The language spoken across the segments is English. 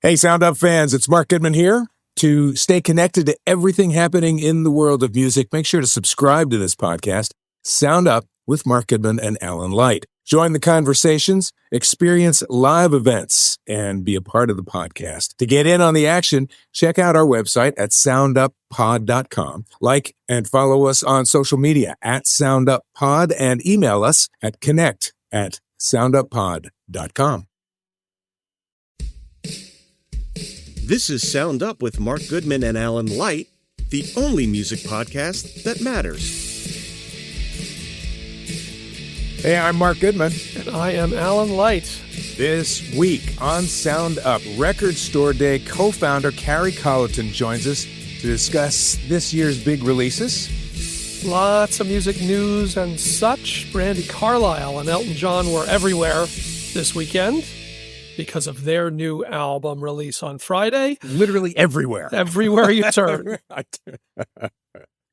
Hey, Sound Up fans, it's Mark Goodman here. To stay connected to everything happening in the world of music, make sure to subscribe to this podcast, Sound Up with Mark Goodman and Alan Light. Join the conversations, experience live events, and be a part of the podcast. To get in on the action, check out our website at sounduppod.com. Like and follow us on social media at sounduppod and email us at connect@sounduppod.com. This is Sound Up with Mark Goodman and Alan Light, the only music podcast that matters. Hey, I'm Mark Goodman. And I am Alan Light. This week on Sound Up, Record Store Day co-founder Carrie Colliton joins us to discuss this year's big releases. Lots of music news and such. Brandi, Carlile, and Elton John were everywhere this weekend because of their new album release on Friday. Literally everywhere. Everywhere you turn.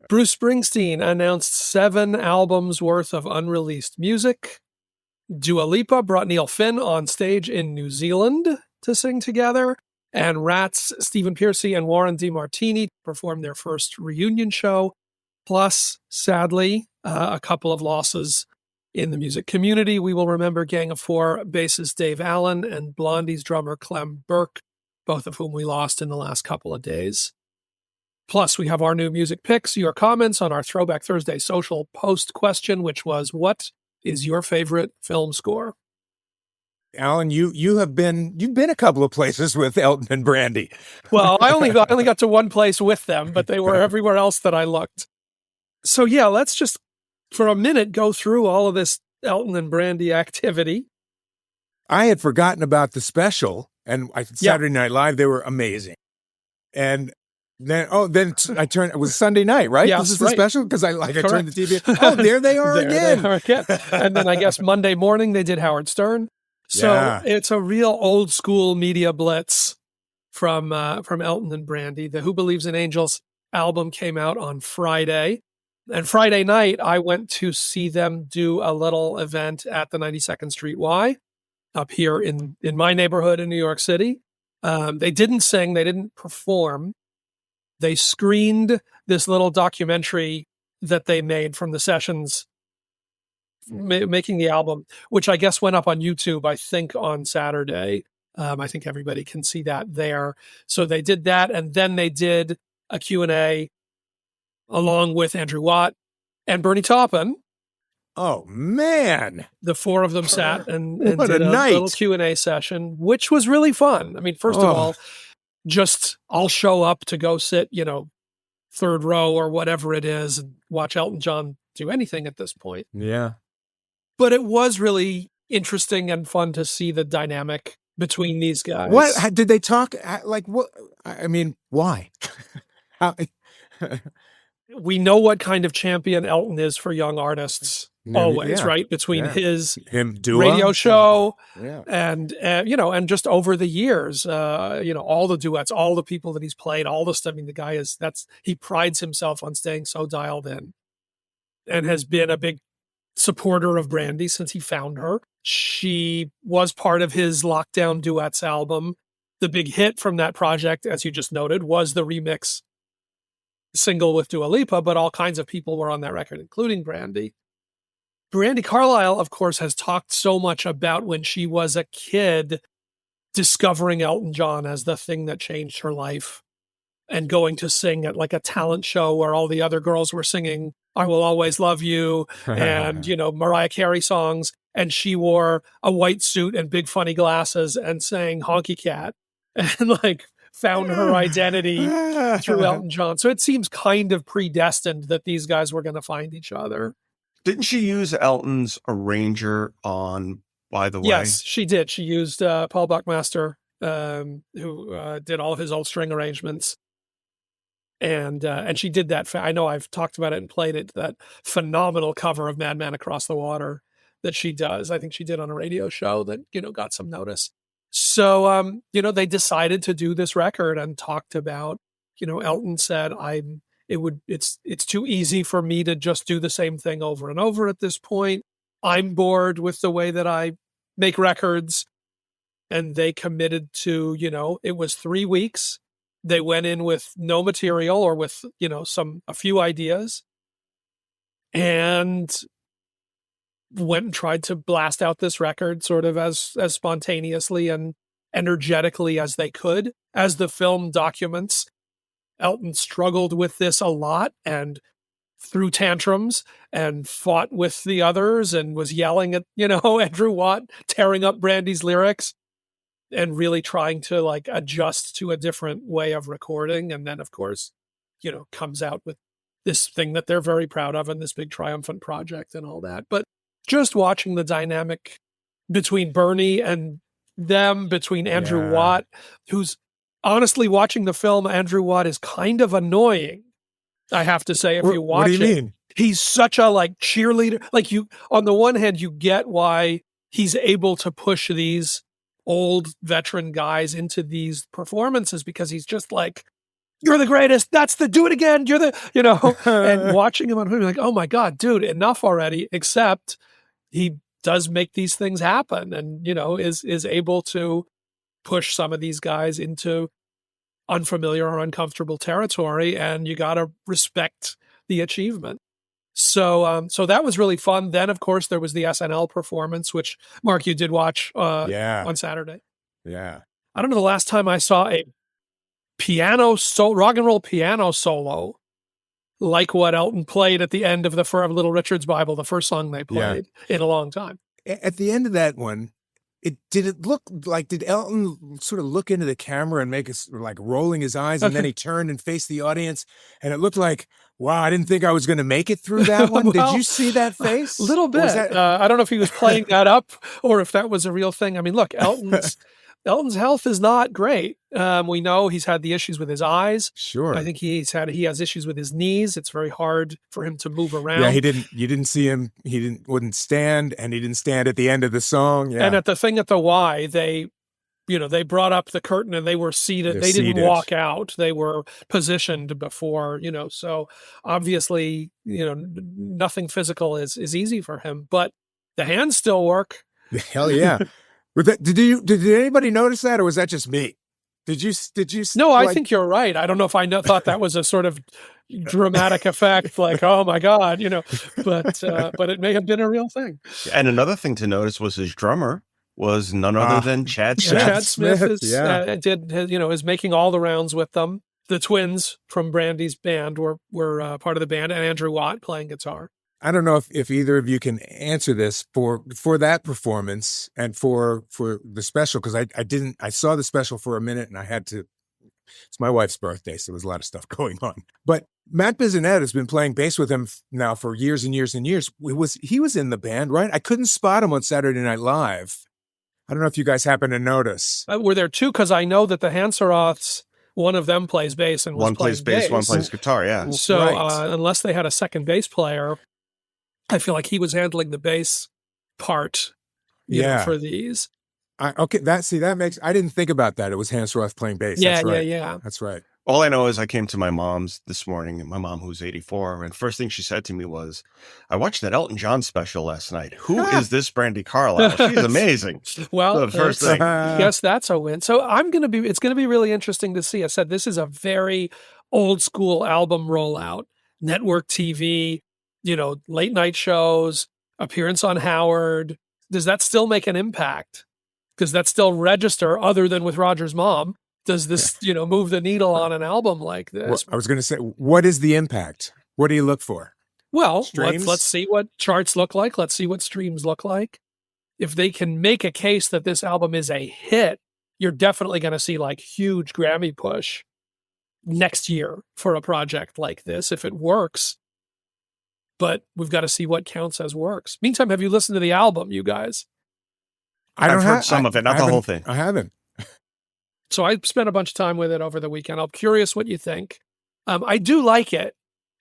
Bruce Springsteen announced 7 albums worth of unreleased music. Dua Lipa brought Neil Finn on stage in New Zealand to sing together. And Ratt's Stephen Pearcy and Warren DeMartini performed their first reunion show. Plus, sadly, a couple of losses in the music community. We will remember Gang of Four bassist Dave Allen and Blondie's drummer Clem Burke, both of whom we lost in the last couple of days. Plus, we have our new music picks, your comments on our Throwback Thursday social post question, which was, what is your favorite film score? Alan, you've been a couple of places with Elton and Brandi. Well, I only got to one place with them, but they were everywhere else that I looked. So yeah, let's just for a minute go through all of this Elton and Brandi activity. I had forgotten about the special, and Saturday Night Live, they were amazing. And then I turned, it was Sunday night, right? Yes, this is the special? Because I turned the TV, there they are again. They are again. And then I guess Monday morning they did Howard Stern. So It's a real old school media blitz from Elton and Brandi. The Who Believes in Angels album came out on Friday. And Friday night, I went to see them do a little event at the 92nd Street Y up here in my neighborhood in New York City. They didn't sing. They didn't perform. They screened this little documentary that they made from the sessions making the album, which I guess went up on YouTube, I think, on Saturday. I think everybody can see that there. So they did that, and then they did a Q&A along with Andrew Watt and Bernie Taupin. Oh, man. The four of them sat and did a night. little Q&A session, which was really fun. I mean, first of all, just I'll show up to go sit, third row or whatever it is and watch Elton John do anything at this point. Yeah. But it was really interesting and fun to see the dynamic between these guys. What did they talk like? What? I mean, why? We know what kind of champion Elton is for young artists, always, right? Between his radio show and just over the years, all the duets, all the people that he's played, all the stuff. I mean, the guy he prides himself on staying so dialed in and has been a big supporter of Brandi since he found her. She was part of his Lockdown Duets album. The big hit from that project, as you just noted, was the remix single with Dua Lipa, but all kinds of people were on that record, including Brandi. Brandi Carlile, of course, has talked so much about when she was a kid discovering Elton John as the thing that changed her life and going to sing at like a talent show where all the other girls were singing I Will Always Love You and, Mariah Carey songs. And she wore a white suit and big funny glasses and sang Honky Cat and found her identity through Elton John. So it seems kind of predestined that these guys were going to find each other. Didn't she use Elton's arranger on By the Way? Yes, she did. She used Paul Buckmaster, who did all of his old string arrangements. And she did that. I know I've talked about it and played it, that phenomenal cover of Madman Across the Water that she does. I think she did on a radio show that, got some notice. So, they decided to do this record and talked about, Elton said, it's too easy for me to just do the same thing over and over at this point. I'm bored with the way that I make records. and they committed to, it was 3 weeks. They went in with no material or with, a few ideas, and went and tried to blast out this record sort of as spontaneously and energetically as they could. As the film documents, Elton struggled with this a lot and threw tantrums and fought with the others and was yelling at, Andrew Watt, tearing up Brandi's lyrics and really trying to adjust to a different way of recording. And then, of course, comes out with this thing that they're very proud of and this big triumphant project and all that. But just watching the dynamic between Bernie and them, between Andrew Watt, who's honestly watching the film, Andrew Watt is kind of annoying, I have to say, if you watch it. What do you mean? He's such a cheerleader. On the one hand, you get why he's able to push these old veteran guys into these performances, because he's just you're the greatest. Do it again. You're the, and watching him on home, you're oh my God, dude, enough already. Except he does make these things happen and, is able to push some of these guys into unfamiliar or uncomfortable territory. And you got to respect the achievement. So that was really fun. Then, of course, there was the SNL performance, which, Mark, you did watch on Saturday. Yeah. I don't know the last time I saw a rock and roll piano solo like what Elton played at the end of the Forever Little Richard's Bible, the first song they played in a long time. At the end of that one, did Elton sort of look into the camera and make us rolling his eyes, and then he turned and faced the audience, and it looked like, wow, I didn't think I was going to make it through that one. Did you see that face? A little bit. I don't know if he was playing that up or if that was a real thing. I mean, look, Elton's health is not great. We know he's had the issues with his eyes. Sure. I think he has issues with his knees. It's very hard for him to move around. Yeah, you didn't see him. Wouldn't stand, and he didn't stand at the end of the song. Yeah. And at the thing at the Y, they brought up the curtain and they were seated. They didn't walk out. They were positioned before, so obviously, nothing physical is easy for him, but the hands still work. Hell yeah. Did anybody notice that, or was that just me? Did you? No, I think you're right. I don't know if I thought that was a sort of dramatic effect, oh my God, but it may have been a real thing. And another thing to notice was his drummer was none other than Chad Smith. Chad Smith is making all the rounds with them. The twins from Brandi's band were part of the band, and Andrew Watt playing guitar. I don't know if either of you can answer this for that performance and for the special, because I saw the special for a minute and I had to. It's my wife's birthday, so there's a lot of stuff going on. But Matt Bissonette has been playing bass with him now for years and years and years. He was in the band, right? I couldn't spot him on Saturday Night Live. I don't know if you guys happen to notice. Were there two? Because I know that the Hanseroths, one of them plays bass and one plays bass, one plays guitar. Yeah. So unless they had a second bass player, I feel like he was handling the bass part, for these. That makes. I didn't think about that. It was Hanseroth playing bass. Yeah, That's right. yeah. That's right. All I know is I came to my mom's this morning, my mom who's 84, and first thing she said to me was, "I watched that Elton John special last night. Who is this Brandi Carlile? She's amazing." Well, the first thing. Yes, that's a win. So it's going to be really interesting to see. I said this is a very old school album rollout, network TV. Late night shows, appearance on Howard. Does that still make an impact? Does that still register other than with Roger's mom? Does this, move the needle on an album like this? Well, I was going to say, what is the impact? What do you look for? Well, let's see what charts look like. Let's see what streams look like. If they can make a case that this album is a hit, you're definitely going to see huge Grammy push next year for a project like this if it works. But we've got to see what counts as works. Meantime, have you listened to the album, you guys? I've heard some of it, not the whole thing. I haven't. So I spent a bunch of time with it over the weekend. I'm curious what you think. I do like it.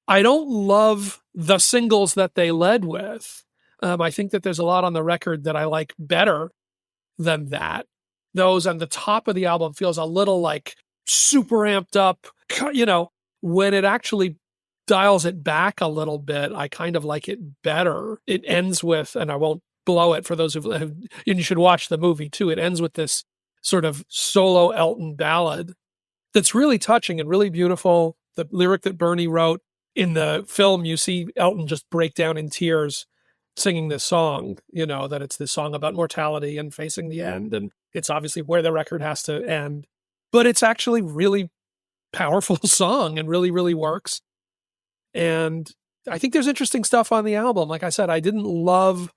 I don't love the singles that they led with. I think that there's a lot on the record that I like better than that. Those on the top of the album feels a little super amped up. When it actually dials it back a little bit, I kind of like it better. It ends with, and I won't blow it for those and you should watch the movie too. It ends with this sort of solo Elton ballad that's really touching and really beautiful. The lyric that Bernie wrote, in the film, you see Elton just break down in tears singing this song, that it's this song about mortality and facing the end. And it's obviously where the record has to end. But it's actually really powerful song and really, really works. And I think there's interesting stuff on the album. Like I said, I didn't love,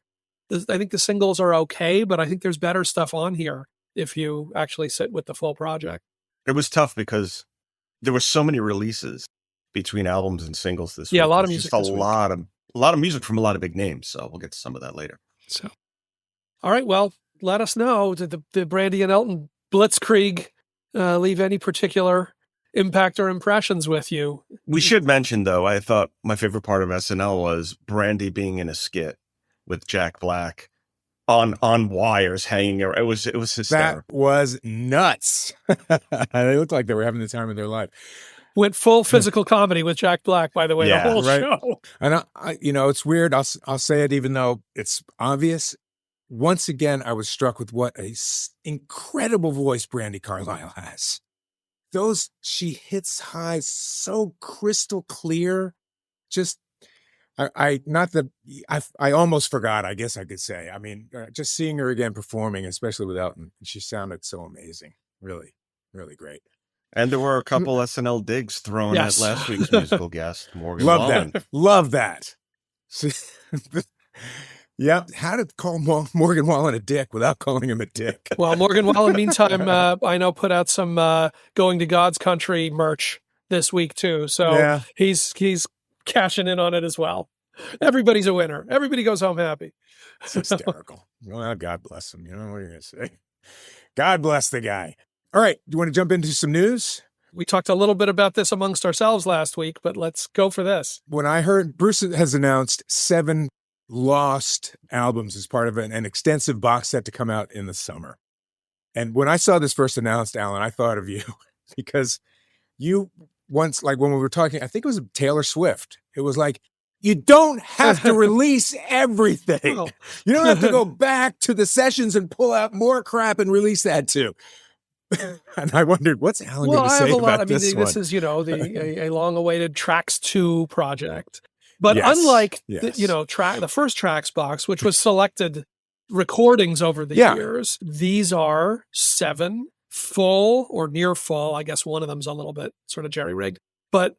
I think the singles are okay, but I think there's better stuff on here if you actually sit with the full project. It was tough because there were so many releases between albums and singles this week. Yeah, a lot of music. Just a lot of music from a lot of big names. So we'll get to some of that later. So, all right. Well, let us know. Did the Brandi and Elton Blitzkrieg leave any particular impact or impressions with you? We should mention, though, I thought my favorite part of SNL was Brandi being in a skit with Jack Black on wires hanging around. It was hysterical. That was nuts. They looked like they were having the time of their life. Went full physical comedy with Jack Black, by the way, the whole show. And I, it's weird. I'll say it, even though it's obvious. Once again, I was struck with what a incredible voice Brandi Carlile has. She hits highs so crystal clear. Just, I almost forgot, I guess I could say. I mean, just seeing her again performing, especially with Elton, she sounded so amazing. Really, really great. And there were a couple SNL digs thrown at last week's musical guest, Morgan Wallen. Love that. Yeah, how to call Morgan Wallen a dick without calling him a dick. Well, Morgan Wallen, meantime, I know put out some Going to God's Country merch this week too. So he's cashing in on it as well. Everybody's a winner. Everybody goes home happy. It's hysterical. Well, God bless him. You know what you're going to say. God bless the guy. All right. Do you want to jump into some news? We talked a little bit about this amongst ourselves last week, but let's go for this. When I heard Bruce has announced 7 lost albums as part of an extensive box set to come out in the summer. And when I saw this first announced, Alan, I thought of you because you once, like when we were talking, I think it was Taylor Swift. It was like, you don't have to release everything. Oh. You don't have to go back to the sessions and pull out more crap and release that too. And I wondered, what's Alan going to say about this one? This is, a long-awaited Tracks 2 project. But unlike the first Tracks box, which was selected recordings over the years, these are 7 full or near full. I guess one of them's a little bit sort of jerry-rigged. But,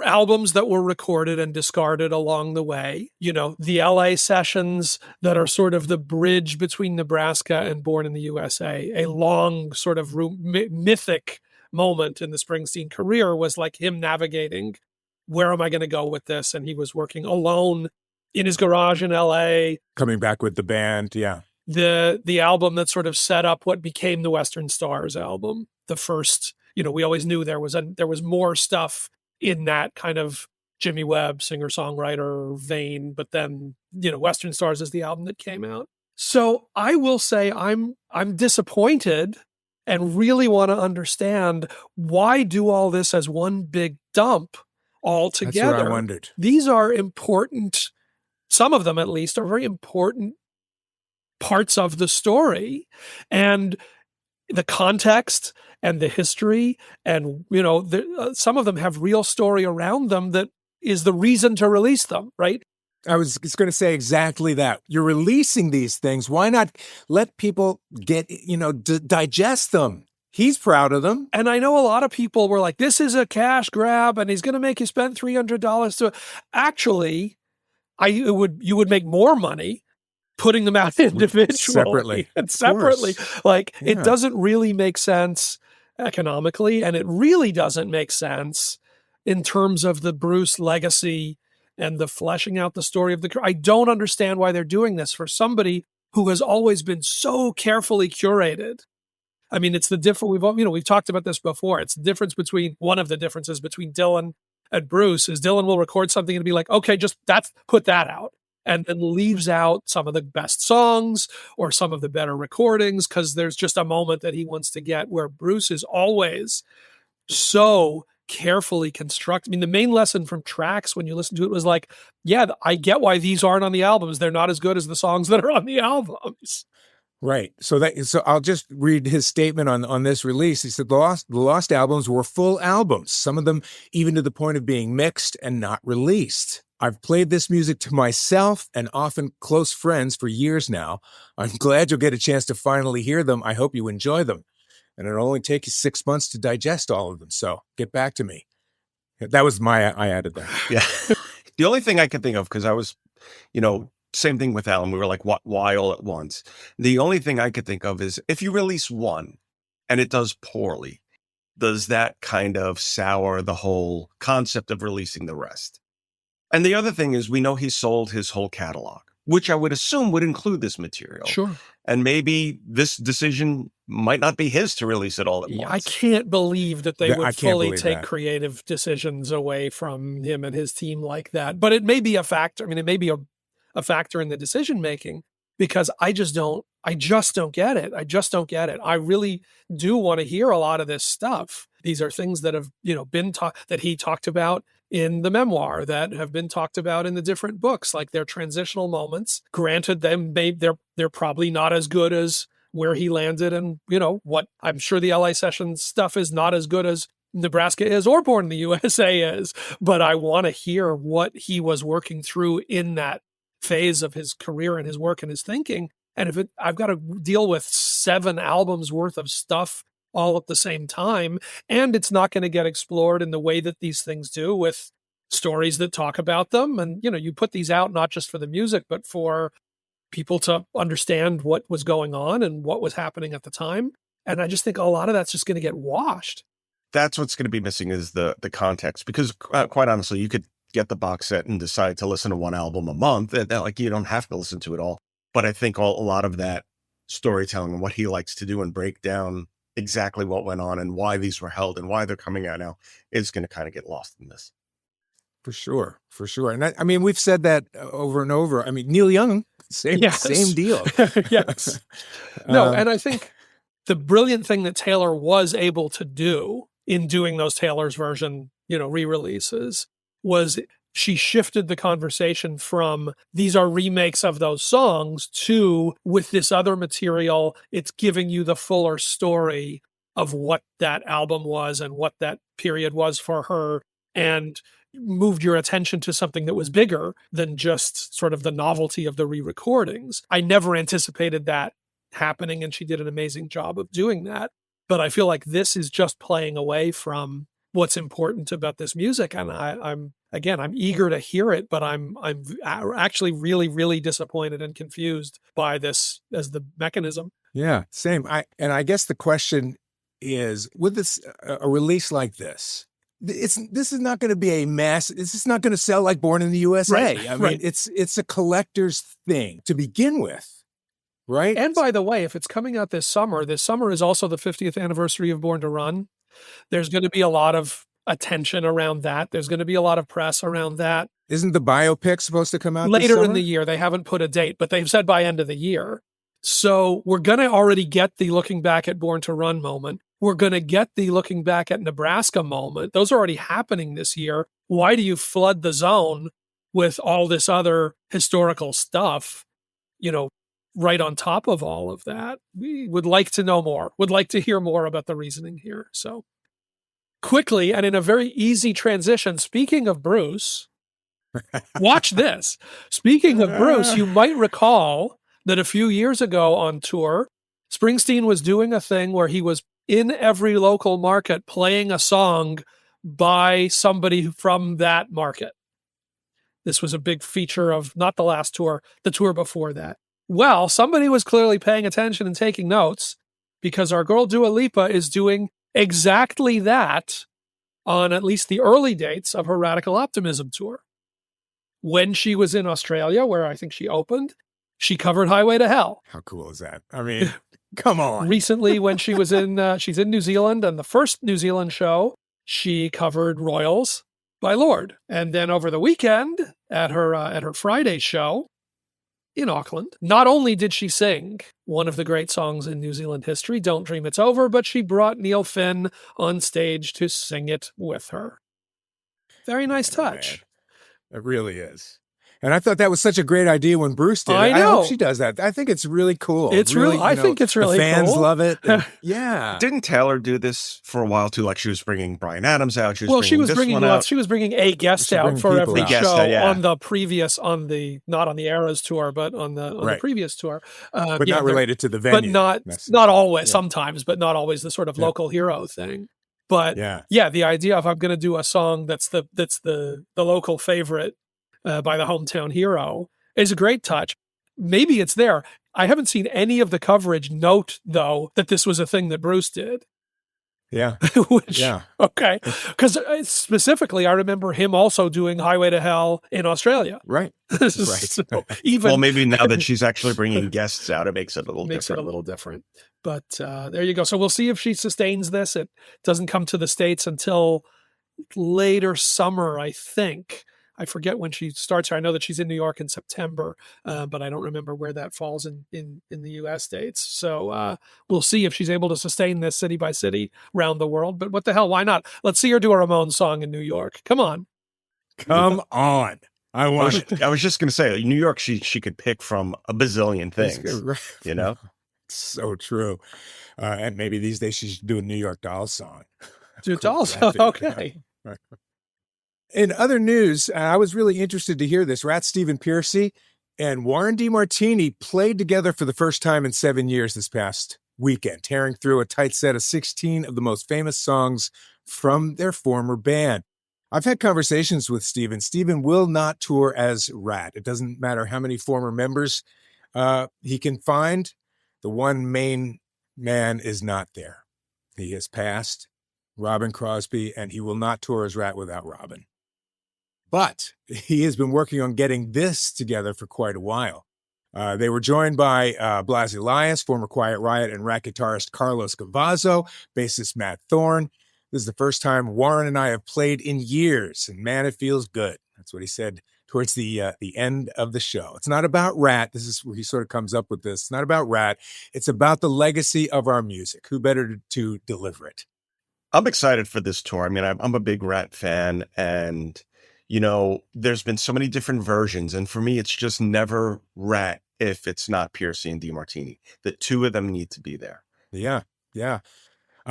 albums that were recorded and discarded along the way. The LA sessions that are sort of the bridge between Nebraska and Born in the USA. A long sort of mythic moment in the Springsteen career was like him navigating, where am I going to go with this? And he was working alone in his garage in LA. Coming back with the band, yeah. The album that sort of set up what became the Western Stars album. The first, we always knew there was more stuff in that kind of Jimmy Webb singer-songwriter vein, but then, Western Stars is the album that came out. So I will say I'm disappointed and really want to understand why do all this as one big dump all together. That's what I wondered. These are important, some of them at least, are very important parts of the story. And the context and the history and, some of them have real story around them that is the reason to release them, right? I was just going to say exactly that. You're releasing these things. Why not let people get, digest them? He's proud of them. And I know a lot of people were like, this is a cash grab and he's going to make you spend $300 to actually, you would make more money putting them out individually separately. Like it doesn't really make sense economically. And it really doesn't make sense in terms of the Bruce legacy and the fleshing out the story of I don't understand why they're doing this for somebody who has always been so carefully curated. I mean, it's the difference. We've talked about this before. It's the difference between one of the differences between Dylan and Bruce is Dylan will record something and be like, okay, just put that out. And then leaves out some of the best songs or some of the better recordings because there's just a moment that he wants to get, where Bruce is always so carefully constructed. I mean, the main lesson from Tracks when you listen to it was like, yeah, I get why these aren't on the albums. They're not as good as the songs that are on the albums. Right. So I'll just read his statement on this release. He said the lost albums were full albums, some of them even to the point of being mixed and not released. I've played this music to myself and often close friends for years now. I'm glad you'll get a chance to finally hear them. I hope you enjoy them. And it'll only take you 6 months to digest all of them. So get back to me. That was I added that. Yeah. The only thing I could think of, because I was, same thing with Alan. We were like, why all at once? The only thing I could think of is if you release one and it does poorly, does that kind of sour the whole concept of releasing the rest? And the other thing is we know he sold his whole catalog, which I would assume would include this material. Sure. And maybe this decision might not be his to release it all at once. I can't believe that they would fully take creative decisions away from him and his team like that. But it may be a factor. I mean, it may be a factor in the decision making, because I just don't get it. I just don't get it. I really do want to hear a lot of this stuff. These are things that have, been that he talked about in the memoir, that have been talked about in the different books, like their transitional moments. Granted, they're probably not as good as where he landed, and what I'm sure the LA Sessions stuff is not as good as Nebraska is or Born in the USA is. But I want to hear what he was working through in that phase of his career and his work and his thinking. And if I've got to deal with 7 albums worth of stuff all at the same time, and it's not going to get explored in the way that these things do, with stories that talk about them. And, you put these out not just for the music, but for people to understand what was going on and what was happening at the time. And I just think a lot of that's just going to get washed. That's what's going to be missing, is the context, because quite honestly, you could get the box set and decide to listen to one album a month. Like, you don't have to listen to it all. But I think a lot of that storytelling and what he likes to do and break down exactly what went on and why these were held and why they're coming out now is going to kind of get lost in this. For sure. And I mean, we've said that over and over. I mean, Neil Young, same deal. Yes. No, and I think the brilliant thing that Taylor was able to do in doing those Taylor's version, re-releases, was she shifted the conversation from these are remakes of those songs to, with this other material, it's giving you the fuller story of what that album was and what that period was for her, and moved your attention to something that was bigger than just sort of the novelty of the re-recordings. I never anticipated that happening, and she did an amazing job of doing that. But I feel like this is just playing away from what's important about this music. And I'm eager to hear it, but I'm actually really, really disappointed and confused by this as the mechanism. Yeah, same. I guess the question is, with a release like this, this is not going to be a mass. This is not going to sell like Born in the USA. Right, I mean, it's a collector's thing to begin with. Right. And by the way, if it's coming out this summer is also the 50th anniversary of Born to Run. There's going to be a lot of attention around that. There's going to be a lot of press around that. Isn't the biopic supposed to come out later in the year? They haven't put a date, but they've said by end of the year. So we're going to already get the looking back at Born to Run moment. We're going to get the looking back at Nebraska moment. Those are already happening this year. Why do you flood the zone with all this other historical stuff, right on top of all of that? We would like to know more, would like to hear more about the reasoning here. So quickly, and in a very easy transition, speaking of Bruce, watch this. Speaking of Bruce, you might recall that a few years ago on tour, Springsteen was doing a thing where he was in every local market playing a song by somebody from that market. This was a big feature of not the last tour, the tour before that. Well, somebody was clearly paying attention and taking notes, because our girl Dua Lipa is doing exactly that on at least the early dates of her Radical Optimism tour. When she was in Australia, where I think she opened, she covered Highway to Hell. How cool is that? I mean, come on. Recently, when she was she's in New Zealand, and the first New Zealand show, she covered Royals by Lorde. And then over the weekend at her Friday show in Auckland, not only did she sing one of the great songs in New Zealand history, Don't Dream It's Over, but she brought Neil Finn on stage to sing it with her. Very nice touch. Man. It really is. And I thought that was such a great idea when Bruce did it. I know. hope she does that. I think it's really cool. It's really, I think it's really the fans cool. love it. Yeah. Didn't Taylor do this for a while too? Like she was bringing Bryan Adams out. She was bringing a guest out for every show on the previous, not on the Eras tour, but on the previous tour. But not related to the venue. But not always, sometimes, but not always the sort of local hero thing. But the idea of I'm going to do a song that's the local favorite by the hometown hero is a great touch. Maybe it's there. I haven't seen any of the coverage note, though, that this was a thing that Bruce did. Yeah. Okay. Because specifically, I remember him also doing Highway to Hell in Australia. Right. So maybe now that she's actually bringing guests out, it makes it a little different. But there you go. So we'll see if she sustains this. It doesn't come to the States until later summer, I think. I forget when she starts. I know that she's in New York in September, but I don't remember where that falls in the U.S. states. So we'll see if she's able to sustain this city by city around the world. But what the hell? Why not? Let's see her do a Ramones song in New York. Come on. I want it. I was just going to say, New York, she could pick from a bazillion things, you know? So true. And maybe these days she should do a New York Dolls song. Do Dolls? Okay. Right. In other news, I was really interested to hear this. Ratt Stephen Pearcy and Warren DeMartini played together for the first time in 7 years this past weekend, tearing through a tight set of 16 of the most famous songs from their former band. I've had conversations with Stephen. Stephen will not tour as Ratt. It doesn't matter how many former members he can find. The one main man is not there. He has passed, Robin Crosby, and he will not tour as Ratt without Robin. But he has been working on getting this together for quite a while. They were joined by Blas Elias, former Quiet Riot and Ratt guitarist Carlos Gavazzo, bassist Matt Thorne. This is the first time Warren and I have played in years, and man, it feels good. That's what he said towards the end of the show. It's not about Ratt. This is where he sort of comes up with this. It's not about Ratt. It's about the legacy of our music. Who better to deliver it? I'm excited for this tour. I mean, I'm a big Ratt fan, and you know, there's been so many different versions, and for me, it's just never Ratt if it's not Pearcy and DeMartini. The two of them need to be there. Yeah.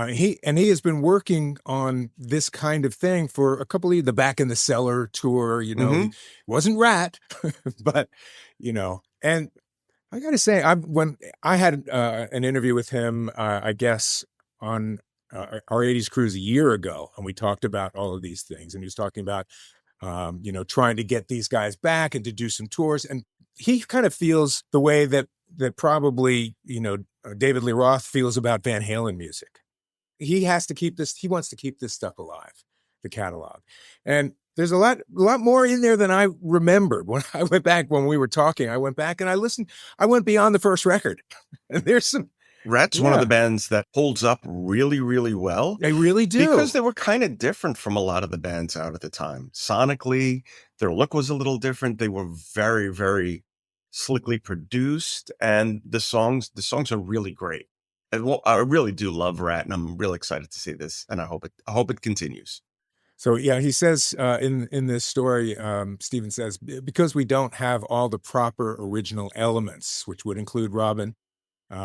He has been working on this kind of thing for a couple of the Back in the Cellar tour. You know, It wasn't Ratt, but you know, and I got to say, when I had an interview with him, I guess on our 80s cruise a year ago, and we talked about all of these things, and he was talking about trying to get these guys back and to do some tours. And he kind of feels the way that probably, David Lee Roth feels about Van Halen music. He has to keep this. He wants to keep this stuff alive, the catalog. And there's a lot more in there than I remembered. When I went back, when we were talking, I went back and I listened. I went beyond the first record. And there's some. Ratt's one of the bands that holds up really, really well. They really do. Because they were kind of different from a lot of the bands out at the time. Sonically, their look was a little different. They were very, very slickly produced. And the songs are really great. I really do love Ratt, and I'm really excited to see this. And I hope it continues. So, yeah, he says in this story, Stephen says, because we don't have all the proper original elements, which would include Robin,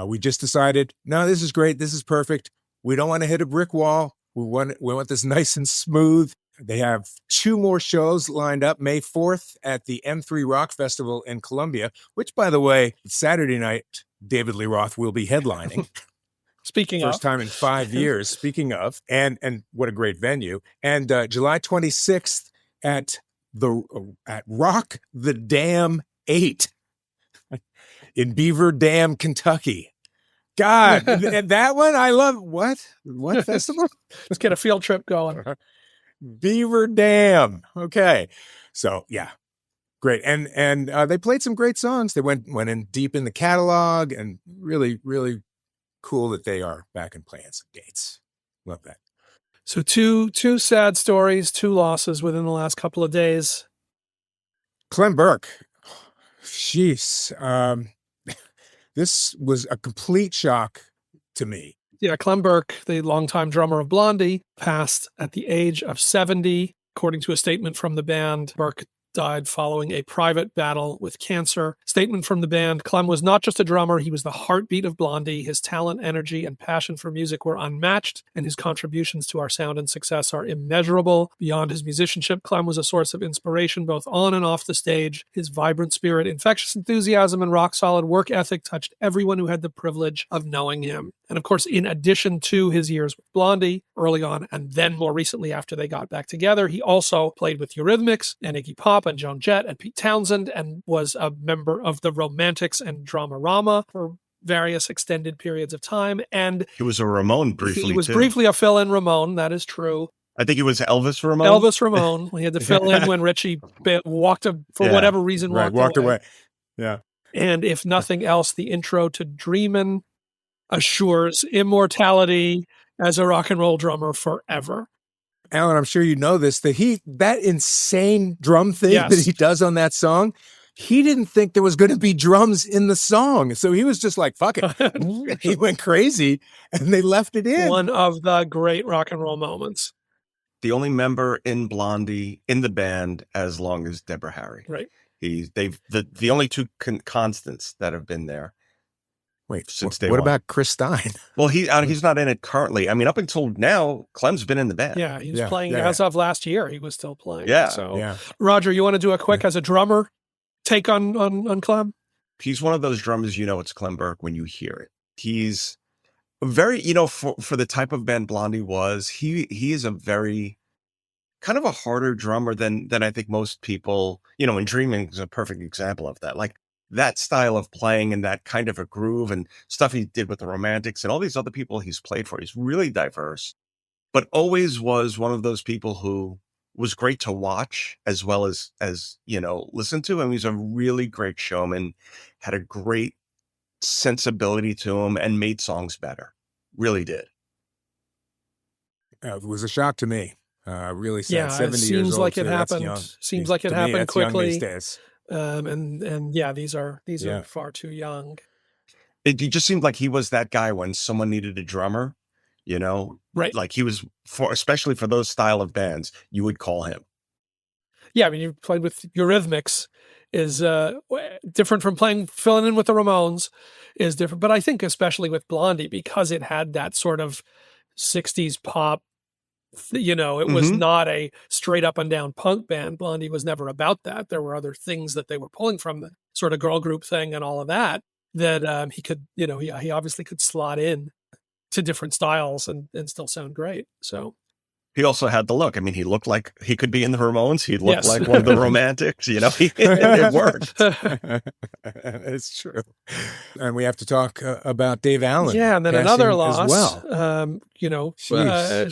we just decided, no, this is great. This is perfect. We don't want to hit a brick wall. We want this nice and smooth. They have 2 more shows lined up, May 4th at the M3 Rock Festival in Columbia, which, by the way, Saturday night, David Lee Roth will be headlining. First time in 5 years, speaking of, and what a great venue. And July 26th at Rock the Dam 8 in Beaver Dam, Kentucky. God, that one I love. What festival? Let's get a field trip going. Beaver Dam. Okay. So yeah, great. And they played some great songs. They went in deep in the catalog, and really, really cool that they are back and playing some dates. Love that. So two sad stories, 2 losses within the last couple of days. Clem Burke. Jeez. This was a complete shock to me. Yeah, Clem Burke, the longtime drummer of Blondie, passed at the age of 70. According to a statement from the band, Burke died following a private battle with cancer. Statement from the band: Clem was not just a drummer, he was the heartbeat of Blondie. His talent, energy, and passion for music were unmatched, and his contributions to our sound and success are immeasurable. Beyond his musicianship, Clem was a source of inspiration both on and off the stage. His vibrant spirit, infectious enthusiasm, and rock-solid work ethic touched everyone who had the privilege of knowing him. And of course, in addition to his years with Blondie early on, and then more recently after they got back together, he also played with Eurythmics and Iggy Pop and Joan Jett and Pete Townsend, and was a member of the Romantics and Dramarama for various extended periods of time. And he was a Ramone briefly. He was briefly a fill-in Ramone. That is true. I think he was Elvis Ramone. Elvis Ramone. We had to fill in when Richie walked whatever reason. Walked away. Yeah. And if nothing else, the intro to Dreamin' assures immortality as a rock and roll drummer forever. Alan, I'm sure you know this, that insane drum thing that he does on that song, he didn't think there was going to be drums in the song. So he was just like, fuck it. He went crazy and they left it in. One of the great rock and roll moments. The only member in Blondie in the band as long as Deborah Harry. Right. The only two constants that have been there. Wait, what about Chris Stein? Well, he's not in it currently. I mean, up until now, Clem's been in the band. Yeah, he was playing as of last year. He was still playing. Yeah. So, Roger, you want to do a quick as a drummer take on Clem? He's one of those drummers, it's Clem Burke when you hear it. He's very, for the type of band Blondie was, he is a very kind of a harder drummer than I think most people, and Dreaming is a perfect example of that. Like, that style of playing and that kind of a groove and stuff he did with the Romantics and all these other people he's played for. He's really diverse, but always was one of those people who was great to watch as well as listen to. And he's a really great showman, had a great sensibility to him and made songs better. Really did. It was a shock to me. Really sad. Yeah, 70 it seems years old, like it too. happened. Seems like it happened quickly. These days. And these are far too young. It just seemed like he was that guy when someone needed a drummer, right? Like he was especially for those style of bands, you would call him. Yeah, I mean, you played with Eurythmics is different from filling in with the Ramones is different. But I think especially with Blondie, because it had that sort of 60s pop, it was not a straight up and down punk band. Blondie was never about that. There were other things that they were pulling from, the sort of girl group thing and all of that he could, he obviously could slot in to different styles and still sound great. So he also had the look. I mean, he looked like he could be in the Ramones. He looked like one of the Romantics, it worked. It's true. And we have to talk about Dave Allen. Yeah. And then another loss as well.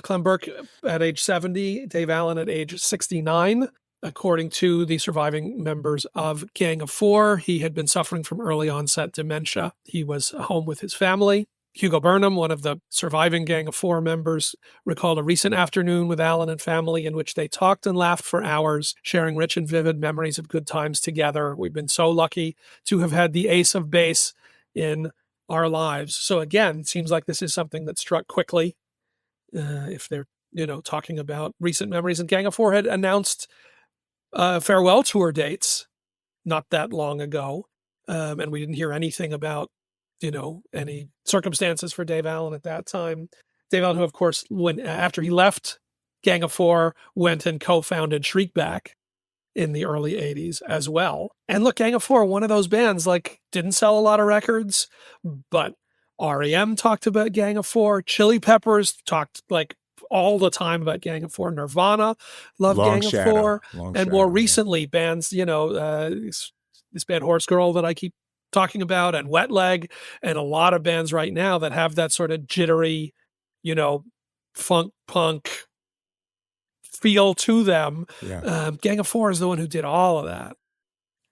Clem Burke at age 70, Dave Allen at age 69. According to the surviving members of Gang of Four, he had been suffering from early onset dementia. He was home with his family. Hugo Burnham, one of the surviving Gang of Four members, recalled a recent afternoon with Allen and family in which they talked and laughed for hours, sharing rich and vivid memories of good times together. We've been so lucky to have had the ace of base in our lives. So again, it seems like this is something that struck quickly. If they're, talking about recent memories, and Gang of Four had announced farewell tour dates not that long ago. And we didn't hear anything about any circumstances for Dave Allen at that time. Dave Allen, who, of course, after he left Gang of Four, went and co-founded Shriekback in the early 80s as well. And look, Gang of Four, one of those bands, didn't sell a lot of records, but R.E.M. talked about Gang of Four. Chili Peppers talked, all the time about Gang of Four. Nirvana loved Gang of Four. And more recently, bands, this band Horse Girl that I keep talking about, and Wet Leg, and a lot of bands right now that have that sort of jittery, funk punk feel to them. Yeah. Gang of Four is the one who did all of that.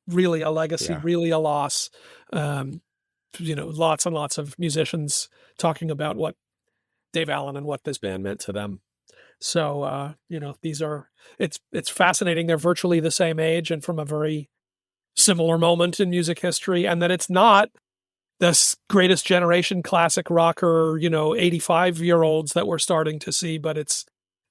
Really a legacy, really a loss. Lots and lots of musicians talking about what Dave Allen and what this band meant to them. So, it's fascinating. They're virtually the same age and from a very similar moment in music history, and that it's not this greatest generation classic rocker, 85-year-olds that we're starting to see, but it's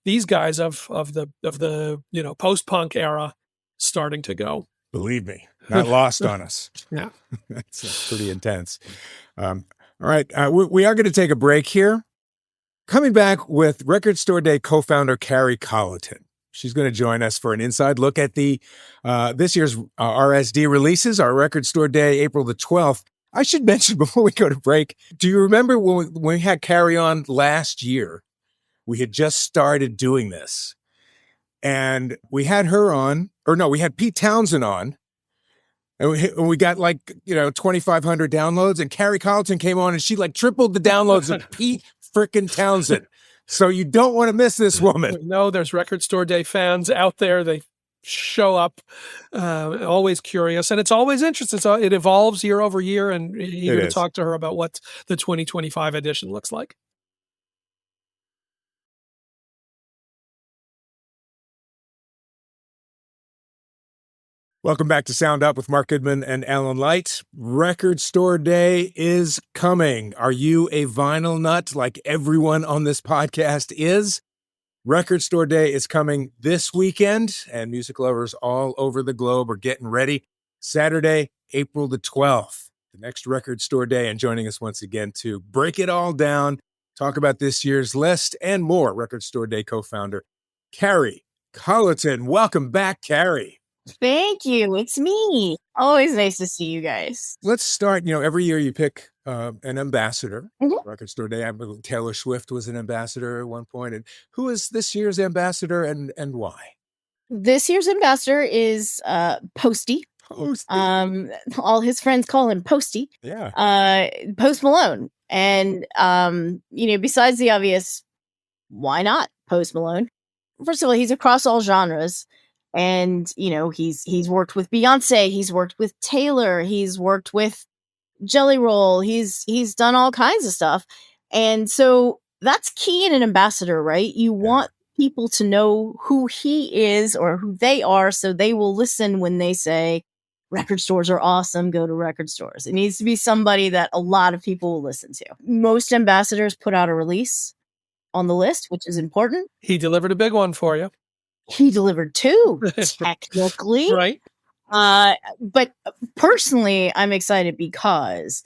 these guys of the post-punk era starting to go. Believe me, not lost on us. Yeah. That's pretty intense. All right. We are going to take a break here. Coming back with Record Store Day co-founder Carrie Colliton. She's going to join us for an inside look at the this year's RSD releases, our Record Store Day, April the 12th. I should mention before we go to break, do you remember when we had Carrie on last year? We had just started doing this. And we had her on, or no, we had Pete Townsend on. And we got 2,500 downloads. And Carrie Colliton came on and she tripled the downloads of Pete frickin' Townsend. So you don't want to miss this woman. No, there's Record Store Day fans out there. They show up, always curious. And it's always interesting. So it evolves year over year, and eager to talk to her about what the 2025 edition looks like. Welcome back to Sound Up with Mark Goodman and Alan Light. Record Store Day is coming. Are you a vinyl nut like everyone on this podcast is? Record Store Day is coming this weekend, and music lovers all over the globe are getting ready. Saturday, April the 12th, the next Record Store Day, and joining us once again to break it all down, talk about this year's list and more, Record Store Day co-founder Carrie Colliton. Welcome back, Carrie. Thank you. It's me. Always nice to see you guys. Let's start. Every year you pick an ambassador. Mm-hmm. Record Store Day. I believe Taylor Swift was an ambassador at one point. And who is this year's ambassador and why? This year's ambassador is Posty. All his friends call him Posty. Yeah. Post Malone. And besides the obvious, why not Post Malone? First of all, he's across all genres. And, he's worked with Beyonce, he's worked with Taylor, he's worked with Jelly Roll, he's done all kinds of stuff. And so that's key in an ambassador, right? You want people to know who he is or who they are, so they will listen when they say, record stores are awesome, go to record stores. It needs to be somebody that a lot of people will listen to. Most ambassadors put out a release on the list, which is important. He delivered a big one for you. He delivered two, technically. Right. But personally, I'm excited because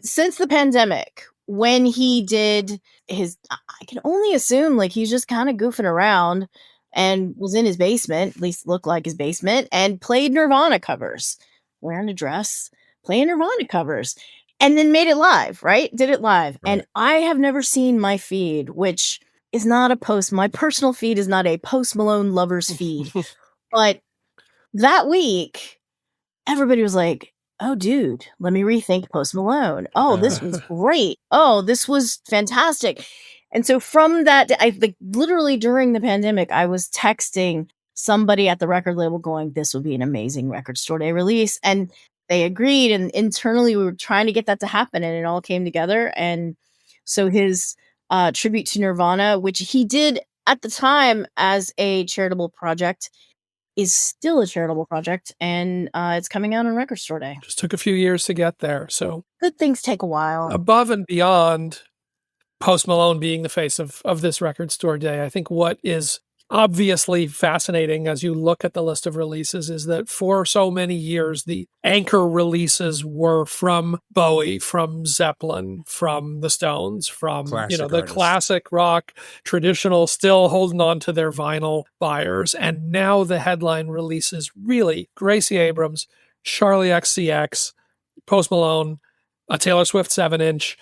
since the pandemic, when he did I can only assume he's just kind of goofing around and was in his basement, at least looked like his basement, and played Nirvana covers, wearing a dress, playing Nirvana covers, and then made it live, right? Did it live. Right. And I have never seen my feed, which is not my personal feed is not a Post Malone lovers feed. But that week, everybody was like, oh, dude, let me rethink Post Malone. Oh, this was great. Oh, this was fantastic. And so from that, literally during the pandemic, I was texting somebody at the record label going, this will be an amazing Record Store Day release. And they agreed. And internally, we were trying to get that to happen. And it all came together. And so his tribute to Nirvana, which he did at the time as a charitable project, is still a charitable project, and it's coming out on Record Store Day. Just took a few years to get there, so good things take a while. Above and beyond Post Malone being the face of this Record Store Day, I think what is obviously fascinating as you look at the list of releases is that for so many years, the anchor releases were from Bowie, from Zeppelin, from the Stones, from the classic rock, traditional, still holding on to their vinyl buyers. And now the headline releases really Gracie Abrams, Charlie XCX, Post Malone, a Taylor Swift 7-inch,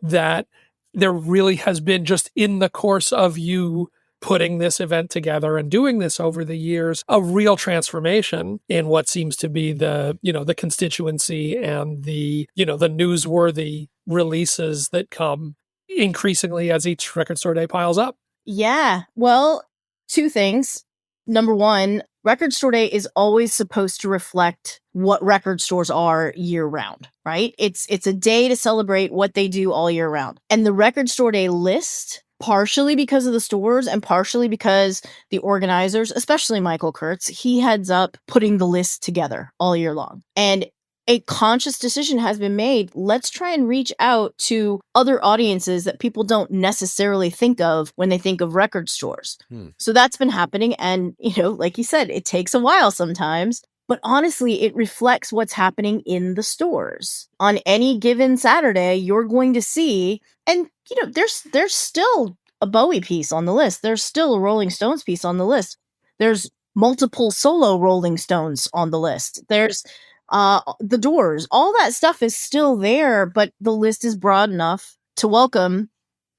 that there really has been just in the course of you putting this event together and doing this over the years, a real transformation in what seems to be the constituency and the newsworthy releases that come increasingly as each Record Store Day piles up. Yeah. Well, two things. Number one, Record Store Day is always supposed to reflect what record stores are year round, right? It's a day to celebrate what they do all year round. And the Record Store Day list, partially because of the stores and partially because the organizers, especially Michael Kurtz, he heads up putting the list together all year long. And a conscious decision has been made. Let's try and reach out to other audiences that people don't necessarily think of when they think of record stores. So that's been happening. And, like you said, it takes a while sometimes. But honestly, it reflects what's happening in the stores. On any given Saturday, you're going to see, and there's still a Bowie piece on the list. There's still a Rolling Stones piece on the list. There's multiple solo Rolling Stones on the list. There's the Doors. All that stuff is still there, but the list is broad enough to welcome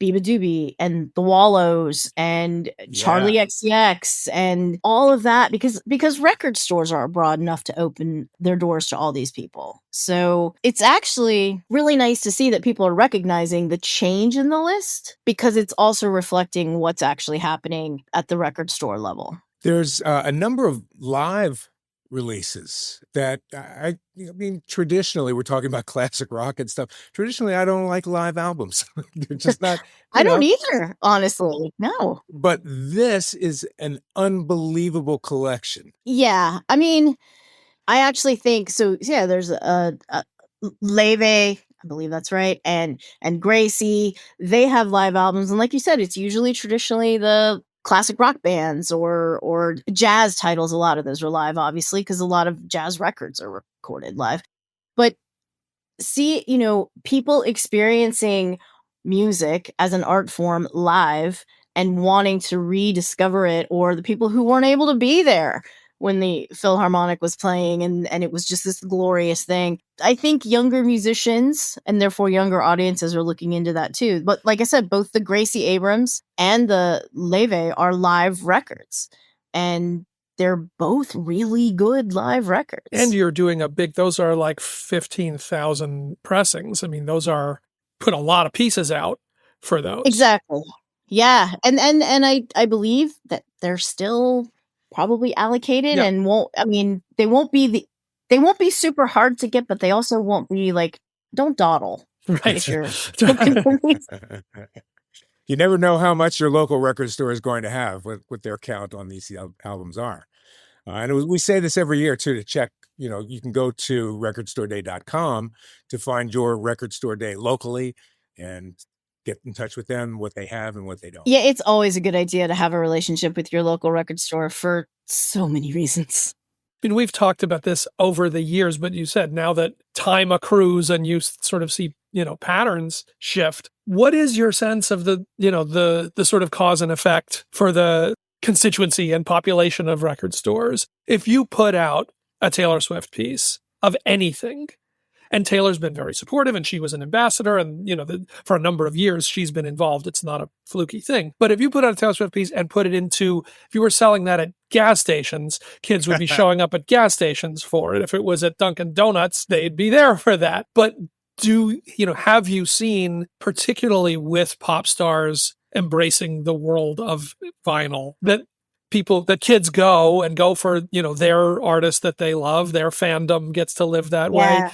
Biba Doobie and the Wallows and Charlie XCX and all of that because record stores are broad enough to open their doors to all these people. So it's actually really nice to see that people are recognizing the change in the list because it's also reflecting what's actually happening at the record store level. There's a number of live releases that I mean, traditionally we're talking about classic rock and stuff. Traditionally, I don't like live albums. They're just not. I don't either, honestly. No. But this is an unbelievable collection. Yeah. I mean, I actually think so. Yeah, there's a Laufey, I believe that's right, and Gracie. They have live albums, and like you said, it's usually traditionally the classic rock bands or jazz titles. A lot of those are live, obviously, because a lot of jazz records are recorded live. But see, people experiencing music as an art form live and wanting to rediscover it, or the people who weren't able to be there when the Philharmonic was playing and it was just this glorious thing. I think younger musicians and therefore younger audiences are looking into that too. But like I said, both the Gracie Abrams and the Laufey are live records. And they're both really good live records. And you're doing those are like 15,000 pressings. I mean, those are put a lot of pieces out for those. Exactly. Yeah. And I believe that they're still probably allocated and they won't be super hard to get, but they also won't be like, don't dawdle. Right. If you're you never know how much your local record store is going to have, what their count on these albums are. And we say this every year too, to check, you can go to recordstoreday.com to find your record store day locally and get in touch with them, what they have and what they don't. Yeah, it's always a good idea to have a relationship with your local record store for so many reasons. I mean, we've talked about this over the years, but you said now that time accrues and you sort of see, patterns shift. What is your sense of the sort of cause and effect for the constituency and population of record stores? If you put out a Taylor Swift piece of anything, and Taylor's been very supportive, and she was an ambassador, and for a number of years she's been involved. It's not a fluky thing. But if you put out a Taylor Swift piece and put it into, if you were selling that at gas stations, kids would be showing up at gas stations for it. If it was at Dunkin' Donuts, they'd be there for that. But have you seen, particularly with pop stars embracing the world of vinyl, that kids go for, their artist that they love, their fandom gets to live that way.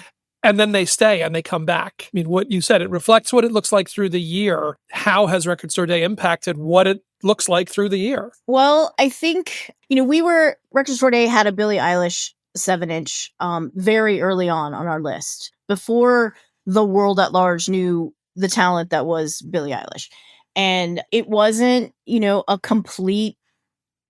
And then they stay and they come back. I mean, what you said, it reflects what it looks like through the year. How has Record Store Day impacted what it looks like through the year? Well, I think, Record Store Day had a Billie Eilish 7-inch very early on our list, before the world at large knew the talent that was Billie Eilish. And it wasn't, a complete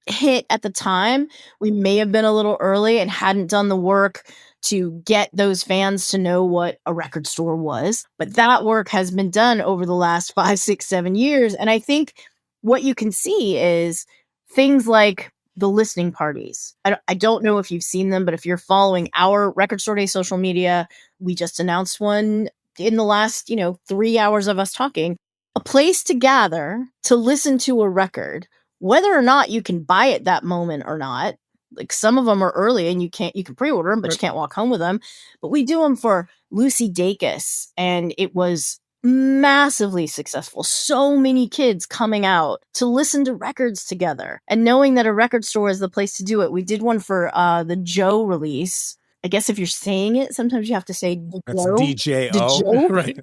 hit at the time. We may have been a little early and hadn't done the work to get those fans to know what a record store was. But that work has been done over the last 5, 6, 7 years. And I think what you can see is things like the listening parties. I don't know if you've seen them, but if you're following our Record Store Day social media, we just announced one in the last, 3 hours of us talking. A place to gather to listen to a record, whether or not you can buy it that moment or not. Like, some of them are early and you can pre-order them, but you can't walk home with them. But we do them for Lucy Dacus, and it was massively successful. So many kids coming out to listen to records together and knowing that a record store is the place to do it. We did one for the Joe release. I guess if you're saying it, sometimes you have to say that's DJO, right?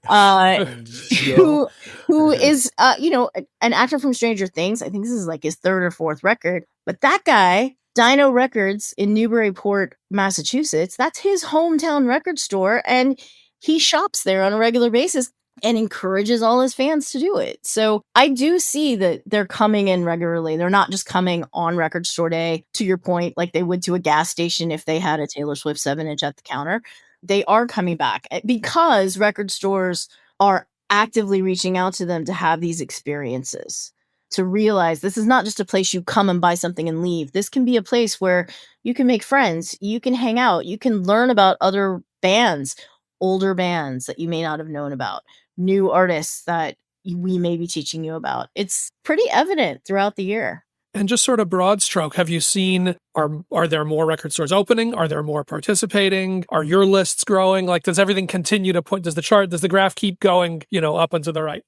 who is an actor from Stranger Things. I think this is like his 3rd or 4th record. But that guy Dino Records in Newburyport, Massachusetts, that's his hometown record store, and he shops there on a regular basis and encourages all his fans to do it. So I do see that they're coming in regularly. They're not just coming on record store day, to your point, like they would to a gas station if they had a Taylor Swift 7-inch at the counter. They are coming back because record stores are actively reaching out to them to have these experiences, to realize this is not just a place you come and buy something and leave. This can be a place where you can make friends, you can hang out, you can learn about other bands, older bands that you may not have known about, new artists that we may be teaching you about. It's pretty evident throughout the year. And just sort of broad stroke, have you seen, are there more record stores opening? Are there more participating? Are your lists growing? Like, does everything continue to point, does the graph keep going, up and to the right?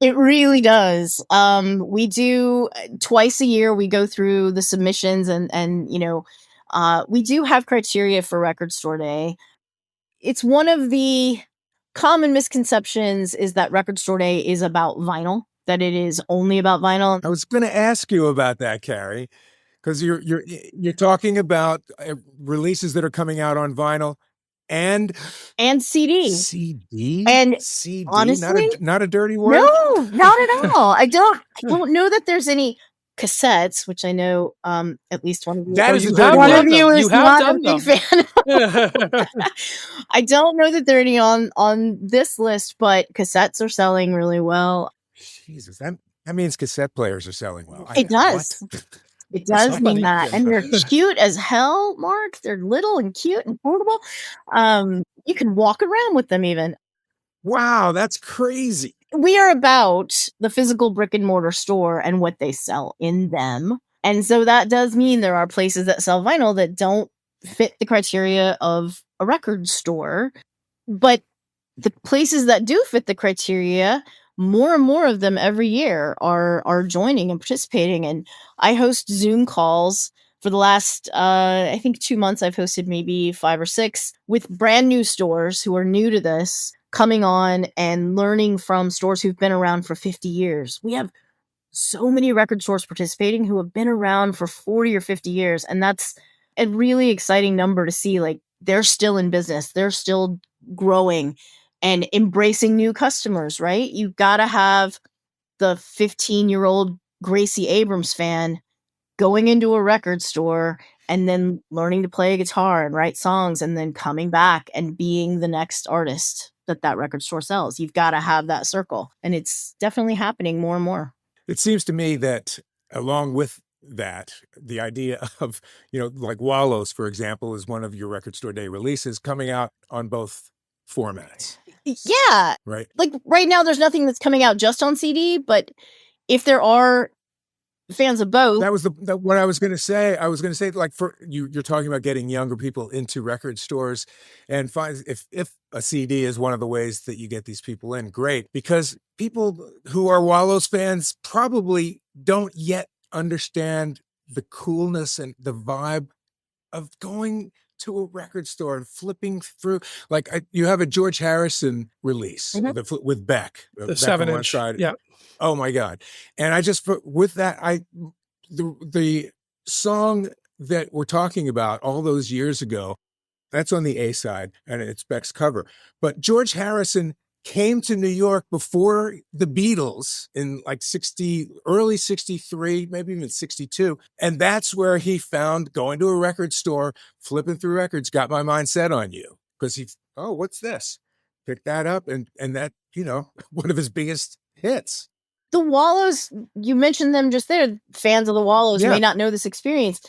It really does. We do twice a year, we go through the submissions and we do have criteria for Record Store Day. It's one of the common misconceptions is that Record Store Day is about vinyl, that it is only about vinyl. I was going to ask you about that, Carrie, because you're talking about releases that are coming out on vinyl and CD. CD? And CD? Honestly, not a dirty word? No, not at all. I don't know that there's any cassettes, which I know at least one of you, that is one of you is not a big fan. I don't know that there are any on this list, but cassettes are selling really well. Jesus, that means cassette players are selling well. It does. It does mean that. And they're cute as hell, Mark. They're little and cute and portable. You can walk around with them even. Wow, that's crazy. We are about the physical brick and mortar store and what they sell in them. And so that does mean there are places that sell vinyl that don't fit the criteria of a record store. But the places that do fit the criteria, more and more of them every year are joining and participating. And I host Zoom calls for the last, I think 2 months. I've hosted maybe 5 or 6 with brand new stores who are new to this, coming on and learning from stores who've been around for 50 years. We have so many record stores participating who have been around for 40 or 50 years. And that's a really exciting number to see. Like, they're still in business. They're still growing and embracing new customers, right? You got to have the 15-year-old Gracie Abrams fan going into a record store and then learning to play a guitar and write songs and then coming back and being the next artist that record store sells. You've got to have that circle. And it's definitely happening more and more. It seems to me that along with that, the idea of, like Wallows, for example, is one of your Record Store Day releases coming out on both formats. Yeah. Right. Like right now, there's nothing that's coming out just on CD, but if there are fans of both. That was what I was going to say. I was going to say, like, for you're talking about getting younger people into record stores, and find if a CD is one of the ways that you get these people in, great, because people who are Wallows fans probably don't yet understand the coolness and the vibe of going to a record store and flipping through. Like, you have a George Harrison release with Beck, the 7-inch. Yeah. Oh my God. And I just, with that, the song that we're talking about all those years ago, that's on the A side and it's Beck's cover. But George Harrison came to New York before the Beatles in like early 63, maybe even 62. And that's where he found going to a record store, flipping through records, Got My Mind Set on You. Because what's this? Picked that up and that, one of his biggest hits. The Wallows, you mentioned them just there. Fans of the Wallows may not know this experience,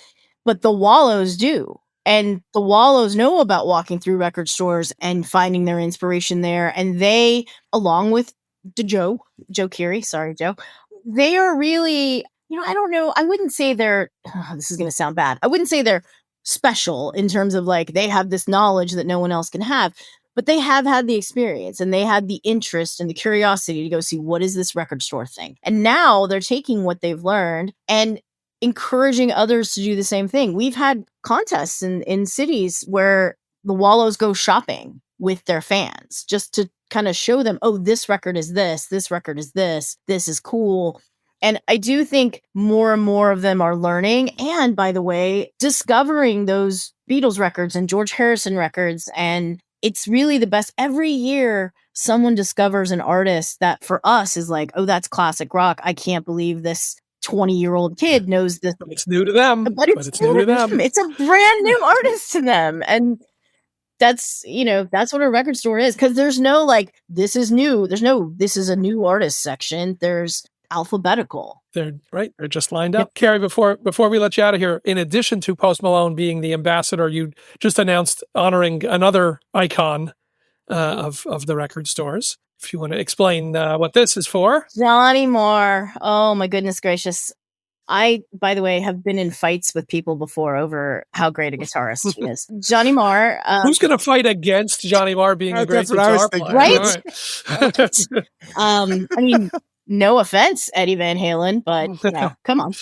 but the Wallows do. And the Wallows know about walking through record stores and finding their inspiration there. And they, along with Joe Keery, sorry, Joe, they are really, I don't know. I wouldn't say this is going to sound bad. I wouldn't say they're special in terms of like they have this knowledge that no one else can have. But they have had the experience and they had the interest and the curiosity to go see what is this record store thing. And now they're taking what they've learned and encouraging others to do the same thing. We've had contests in cities where the Wallows go shopping with their fans just to kind of show them, oh, this record is this record is this is cool. And I do think more and more of them are learning. And by the way, discovering those Beatles records and George Harrison records. And it's really the best. Every year, someone discovers an artist that for us is like, oh, that's classic rock. I can't believe this 20-year-old kid knows this. It's new to them. But it's new to them. It's a brand new artist to them. And that's what a record store is. Because there's no like, this is new. There's no, this is a new artist section. There's alphabetical. They're just lined up. Yep. Carrie, before we let you out of here, in addition to Post Malone being the ambassador, you just announced honoring another icon of the record stores. If you want to explain what this is for. Johnny Marr. Oh my goodness gracious. I, by the way, have been in fights with people before over how great a guitarist he is. Johnny Marr. Who's going to fight against Johnny Marr being a great guitar player? Right? I mean, no offense, Eddie Van Halen, but come on.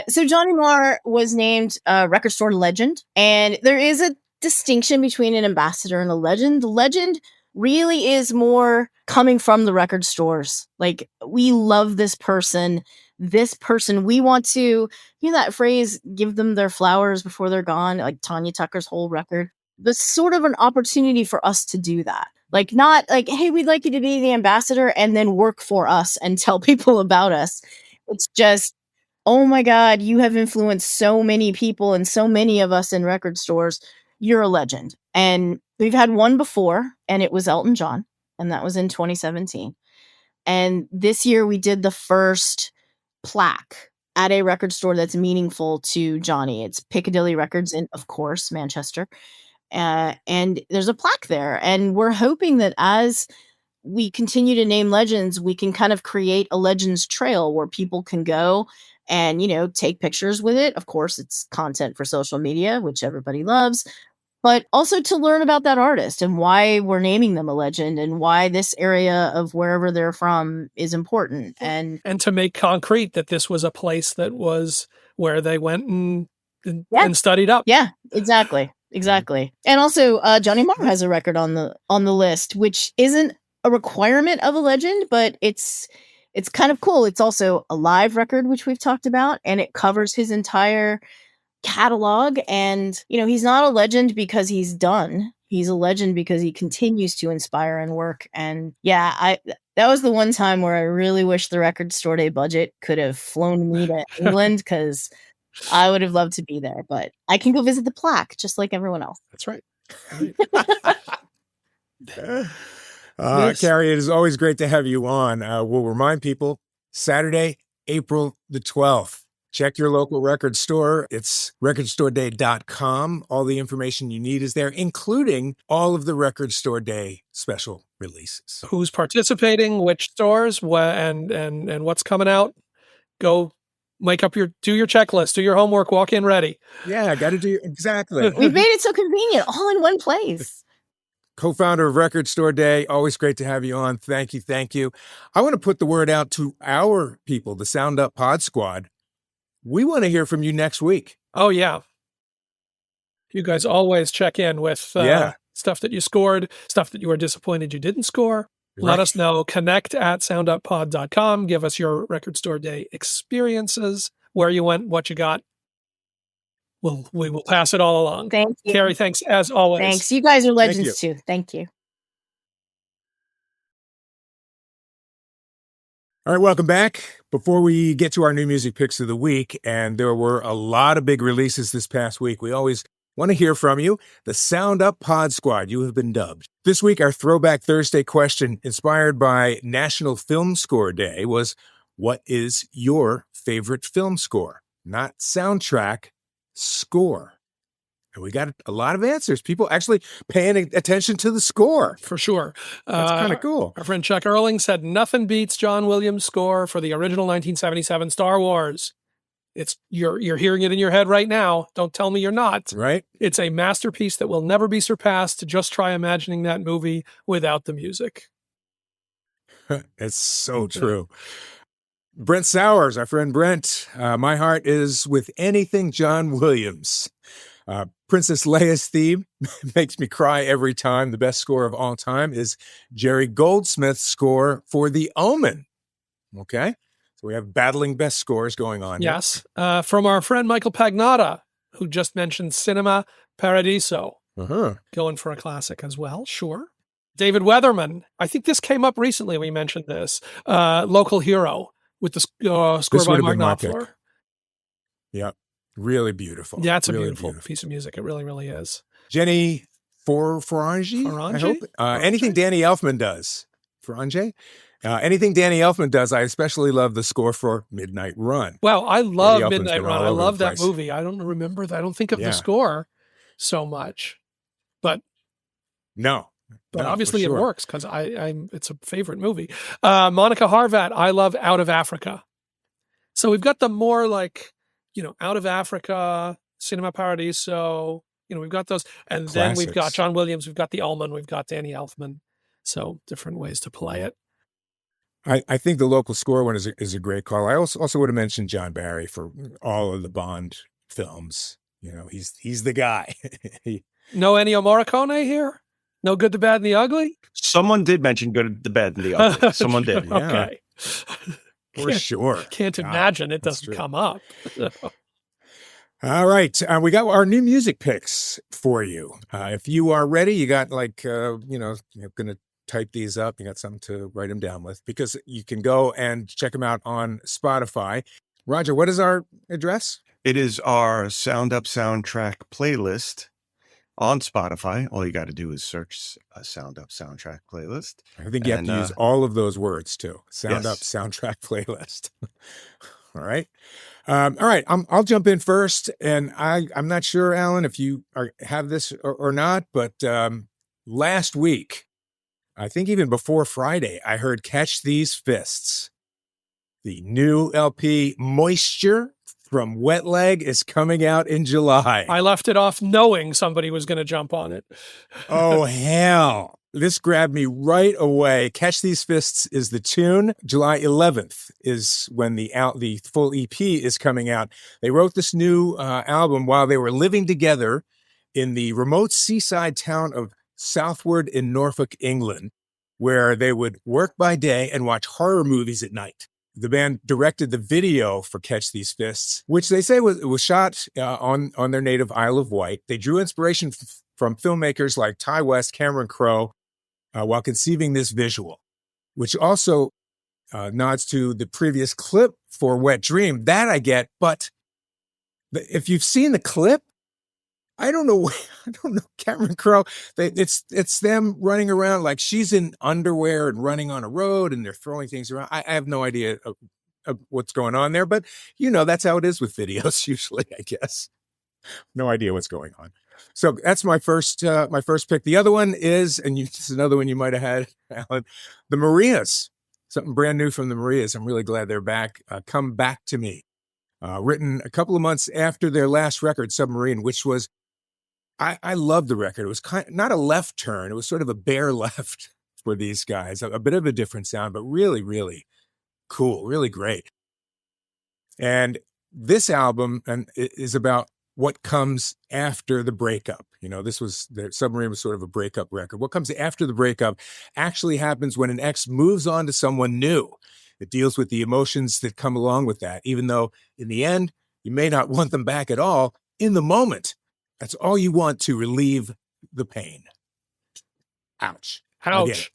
So Johnny Marr was named a record store legend, and there is a distinction between an ambassador and a legend. The legend really is more coming from the record stores. Like, we love this person. We want to, that phrase, give them their flowers before they're gone, like Tanya Tucker's whole record. There's sort of an opportunity for us to do that. Like, not like, hey, we'd like you to be the ambassador and then work for us and tell people about us. It's just, oh my God, you have influenced so many people and so many of us in record stores. You're a legend. And we've had one before, and it was Elton John, and that was in 2017. And this year we did the first plaque at a record store that's meaningful to Johnny. It's Piccadilly Records in, of course, Manchester. And there's a plaque there. And we're hoping that as we continue to name legends, we can kind of create a legends trail where people can go and, take pictures with it. Of course, it's content for social media, which everybody loves, but also to learn about that artist and why we're naming them a legend and why this area of wherever they're from is important. And to make concrete that this was a place that was where they went and studied up. Yeah, exactly. And also Johnny Marr has a record on the list, which isn't a requirement of a legend, but it's kind of cool. It's also a live record, which we've talked about, and it covers his entire catalog. And he's not a legend because he's done. He's a legend because he continues to inspire and work. And that was the one time where I really wish the record store day budget could have flown me to England, because I would have loved to be there. But I can go visit the plaque just like everyone else. That's right. Carrie, it is always great to have you on. We'll remind people, Saturday, April the 12th. Check your local record store. It's recordstoreday.com. All the information you need is there, including all of the Record Store Day special releases. Who's participating, which stores, and what's coming out. Go do your checklist, do your homework, walk in ready. Yeah, I got to do exactly. We've made it so convenient, all in one place. Co-founder of Record Store Day. Always great to have you on. Thank you. I want to put the word out to our people, the Sound Up Pod Squad. We want to hear from you next week. Oh, yeah. You guys always check in with stuff that you scored, stuff that you were disappointed you didn't score. Right. Let us know. Connect@sounduppod.com. Give us your Record Store Day experiences, where you went, what you got. We will pass it all along. Thank you. Carrie, thanks as always. Thanks. You guys are legends too. Thank you. All right, welcome back. Before we get to our new music picks of the week, and there were a lot of big releases this past week, we always want to hear from you. The Sound Up Pod Squad, you have been dubbed. This week, our Throwback Thursday question, inspired by National Film Score Day, was, what is your favorite film score? Not soundtrack, score. And we got a lot of answers. People actually paying attention to the score. For sure. That's kind of cool. Our friend Chuck Erling said, nothing beats John Williams' score for the original 1977 Star Wars. You're hearing it in your head right now. Don't tell me you're not. Right. It's a masterpiece that will never be surpassed. Just try imagining that movie without the music. It's so true. Brent Sowers, our friend Brent, my heart is with anything John Williams. Princess Leia's theme makes me cry every time. The best score of all time is Jerry Goldsmith's score for The Omen. Okay, so we have battling best scores going on. Yes. From our friend Michael Pagnotta, who just mentioned Cinema Paradiso. Going for a classic as well. Sure. David Weatherman. I think this came up recently. We mentioned this. Local Hero with the score by Mark Knopfler. Yeah. Really beautiful. Yeah, it's really a beautiful piece of music. It really, really is. Jenny Forangi, I hope. Anything Danny Elfman does. Forangi? Anything Danny Elfman does, I especially love the score for Midnight Run. Well, I love Midnight Run. I love that movie. I don't remember that. I don't think of the score so much. But obviously it works because it's a favorite movie. Monica Harvat, I love Out of Africa. So we've got the more like, Out of Africa, Cinema Paradiso, we've got those. And then we've got John Williams, we've got the Ullman, we've got Danny Elfman. So different ways to play it. I think the local score one is a great call. I also would have mentioned John Barry for all of the Bond films. He's the guy. No Ennio Morricone here? No Good, the Bad, and the Ugly? Someone did mention Good, the Bad, and the Ugly. Someone did. Yeah. Okay. For sure. Can't imagine it doesn't come up. All right. We got our new music picks for you. If you are ready, you got you're going to type these up. You got something to write them down with because you can go and check them out on Spotify. Roger, what is our address? It is our Sound Up Soundtrack playlist on Spotify. All you got to do is search a Sound Up Soundtrack playlist. I think you have to use all of those words too. Sound Up Soundtrack playlist. All right. All right. I'll jump in first. And I'm not sure, Alan, if you have this or not, but last week, I think even before Friday, I heard Catch These Fists. The new LP Moisture from Wet Leg is coming out in July. I left it off knowing somebody was going to jump on it. Oh, hell. This grabbed me right away. Catch These Fists is the tune. July 11th is when the full EP is coming out. They wrote this new album while they were living together in the remote seaside town of Southward in Norfolk, England, where they would work by day and watch horror movies at night. The band directed the video for Catch These Fists, which they say was shot on their native Isle of Wight. They drew inspiration from filmmakers like Ty West, Cameron Crowe, while conceiving this visual, which also nods to the previous clip for Wet Dream. That I get, but if you've seen the clip, I don't know. Cameron Crowe. It's them running around like she's in underwear and running on a road, and they're throwing things around. I have no idea of what's going on there, but that's how it is with videos usually. I guess no idea what's going on. So that's my first pick. The other one is, and it's another one you might have had, Alan, the Marias. Something brand new from the Marias. I'm really glad they're back. Come Back to Me. Written a couple of months after their last record, Submarine, which was. I loved the record. It was not a left turn. It was sort of a bare left for these guys. A bit of a different sound, but really, really cool, really great. And this album is about what comes after the breakup. The Submarine was sort of a breakup record. What comes after the breakup actually happens when an ex moves on to someone new. It deals with the emotions that come along with that, even though in the end, you may not want them back at all. In the moment, that's all you want to relieve the pain. Ouch. Ouch.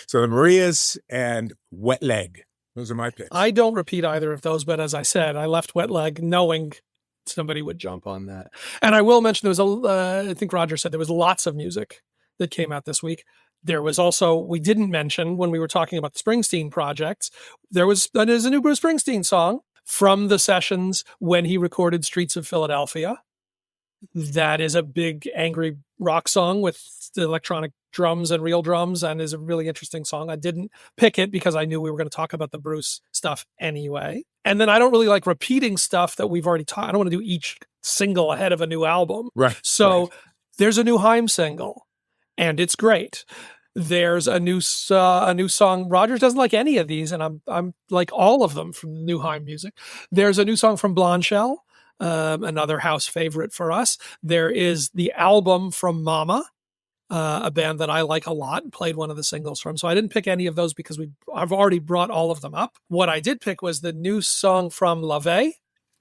So the Marias and Wet Leg. Those are my picks. I don't repeat either of those, but as I said, I left Wet Leg knowing somebody would jump on that. And I will mention there was I think Roger said there was lots of music that came out this week. There was also, we didn't mention when we were talking about the Springsteen projects, there's a new Bruce Springsteen song from the sessions when he recorded Streets of Philadelphia. That is a big angry rock song with the electronic drums and real drums, and is a really interesting song. I didn't pick it because I knew we were going to talk about the Bruce stuff anyway. And then I don't really like repeating stuff that we've already taught. I don't want to do each single ahead of a new album. Right. So there's a new Haim single, and it's great. There's a new song. Rogers doesn't like any of these, and I'm like all of them from the new Haim music. There's a new song from Blondshell, another house favorite for us. There is the album from Mama, a band that I like a lot and played one of the singles from. So I didn't pick any of those because I've already brought all of them up. What I did pick was the new song from Laufey.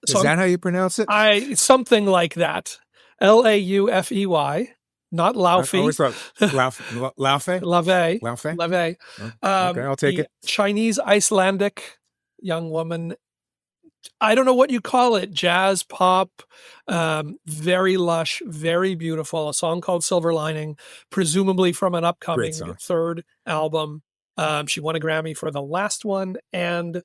Is that how you pronounce it? Something like that. Laufey, not Laufey. I always thought Laufey? Laufey. Okay, I'll take it. Chinese Icelandic young woman. I don't know what you call it. Jazz, pop, very lush, very beautiful. A song called Silver Lining, presumably from an upcoming third album. She won a Grammy for the last one. And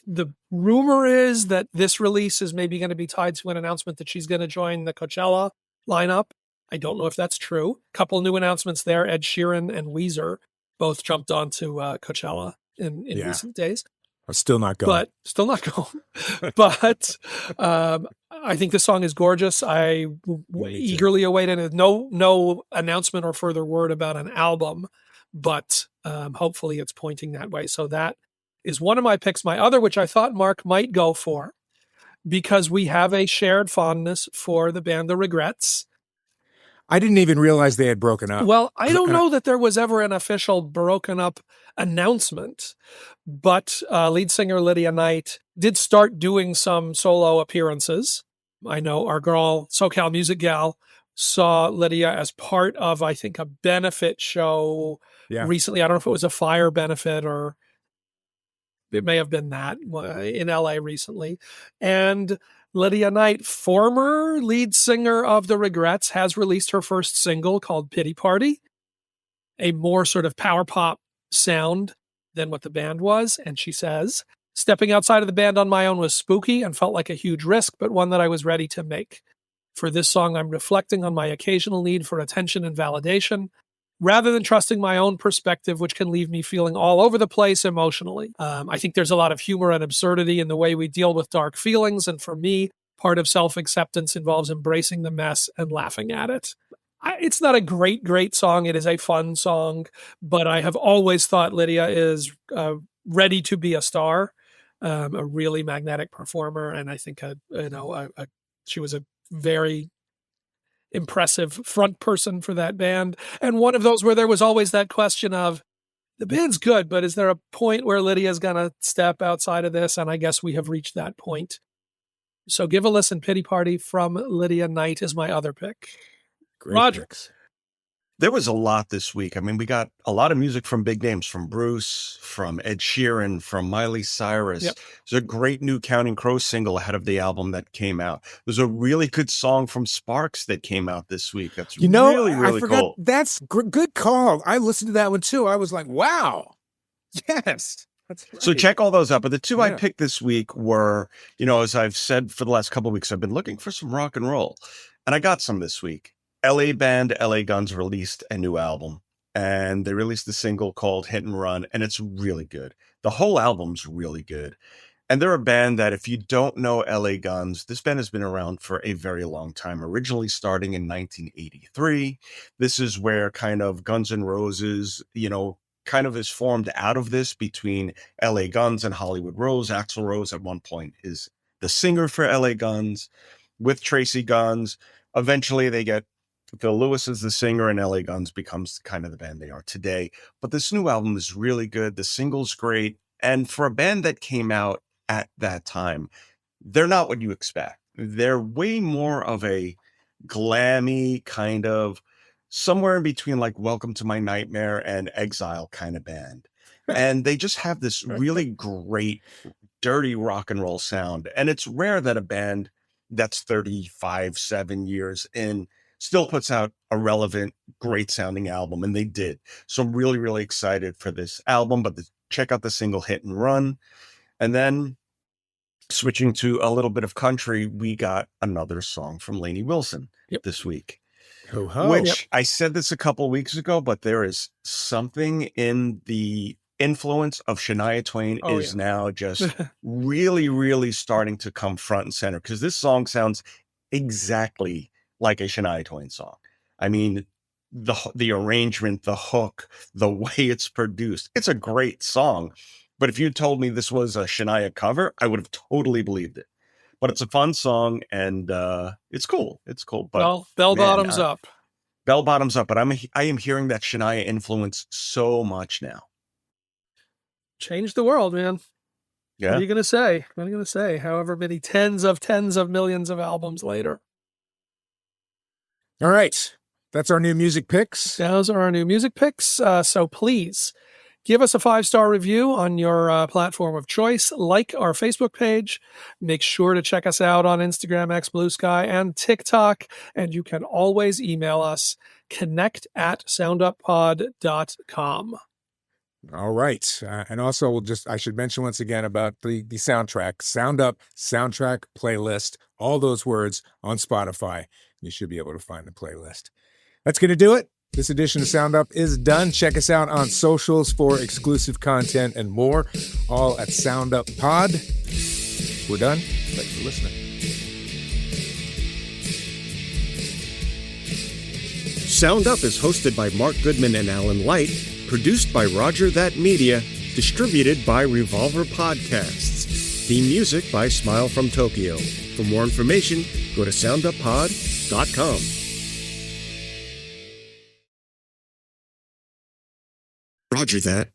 the rumor is that this release is maybe going to be tied to an announcement that she's going to join the Coachella lineup. I don't know if that's true. A couple new announcements there. Ed Sheeran and Weezer both jumped onto Coachella in recent days. I'm still not going. But I think the song is gorgeous. I eagerly await it. No announcement or further word about an album, but hopefully it's pointing that way. So that is one of my picks. My other, which I thought Mark might go for, because we have a shared fondness for the band The Regrets. I didn't even realize they had broken up. Well, I don't know that there was ever an official broken up announcement, but lead singer Lydia Night did start doing some solo appearances. I know our girl, SoCal Music Gal, saw Lydia as part of, I think, a benefit show recently. I don't know if it was a fire benefit or it may have been that in LA recently. And Lydia Night, former lead singer of The Regrets, has released her first single called Pity Party, a more sort of power pop sound than what the band was. And she says, stepping outside of the band on my own was spooky and felt like a huge risk, but one that I was ready to make. For this song, I'm reflecting on my occasional need for attention and validation, rather than trusting my own perspective, which can leave me feeling all over the place emotionally. I think there's a lot of humor and absurdity in the way we deal with dark feelings. And for me, part of self-acceptance involves embracing the mess and laughing at it. It's not a great song. It is a fun song, but I have always thought Lydia is ready to be a star, a really magnetic performer. And I think, she was a very impressive front person for that band. And one of those where there was always that question of, the band's good, but is there a point where Lydia's going to step outside of this? And I guess we have reached that point. So give a listen. Pity Party from Lydia Night is my other pick. Great Roger. picks. There was a lot this week. I mean, we got a lot of music from big names, from Bruce, from Ed Sheeran, from Miley Cyrus. Yep. There's a great new Counting Crows single ahead of the album that came out. There's a really good song from Sparks that came out this week. That's really I forgot, cool. That's good call. I listened to that one too. I was like, wow. Yes. That's right. So check all those out. But the two I picked this week were, as I've said for the last couple of weeks, I've been looking for some rock and roll. And I got some this week. LA band LA Guns released a new album, and they released a single called Hit and Run, and it's really good. The whole album's really good. And they're a band that, if you don't know LA Guns, this band has been around for a very long time, originally starting in 1983. This is where kind of Guns N' Roses, kind of is formed out of this between LA Guns and Hollywood Rose. Axl Rose at one point is the singer for LA Guns with Tracy Guns. Eventually they get Phil Lewis as the singer, and LA Guns becomes kind of the band they are today. But this new album is really good. The single's great. And for a band that came out at that time, they're not what you expect. They're way more of a glammy kind of somewhere in between like Welcome to My Nightmare and Exile kind of band. And they just have this really great, dirty rock and roll sound. And it's rare that a band that's 7 years in still puts out a relevant, great sounding album. And they did. So I'm really, really excited for this album, but check out the single Hit and Run. And then switching to a little bit of country, we got another song from Lainey Wilson this week. Ho-ho. Which I said this a couple of weeks ago, but there is something in the influence of Shania Twain now just really, really starting to come front and center, because this song sounds exactly like a Shania Twain song. I mean, the arrangement, the hook, the way it's produced, it's a great song. But if you told me this was a Shania cover, I would have totally believed it. But it's a fun song, and it's cool. It's cool. But bell bottoms up. bell bottoms up, but I am hearing that Shania influence so much now. Changed the world, man. Yeah. What are you going to say? What are you going to say? However many tens of millions of albums later. All right. That's our new music picks. Those are our new music picks. So please give us a 5-star review on your platform of choice. Like our Facebook page. Make sure to check us out on Instagram, X, Blue Sky, and TikTok. And you can always email us, connect@sounduppod.com. All right. And also, I should mention once again about the soundtrack, Sound Up soundtrack playlist, all those words on Spotify. You should be able to find the playlist. That's going to do it. This edition of Sound Up is done. Check us out on socials for exclusive content and more, all at Sound Up Pod. We're done. Thanks for listening. Sound Up is hosted by Mark Goodman and Alan Light, produced by Roger That Media, distributed by Revolver Podcasts. Theme music by Smile from Tokyo. For more information, go to sounduppod.com. Roger that.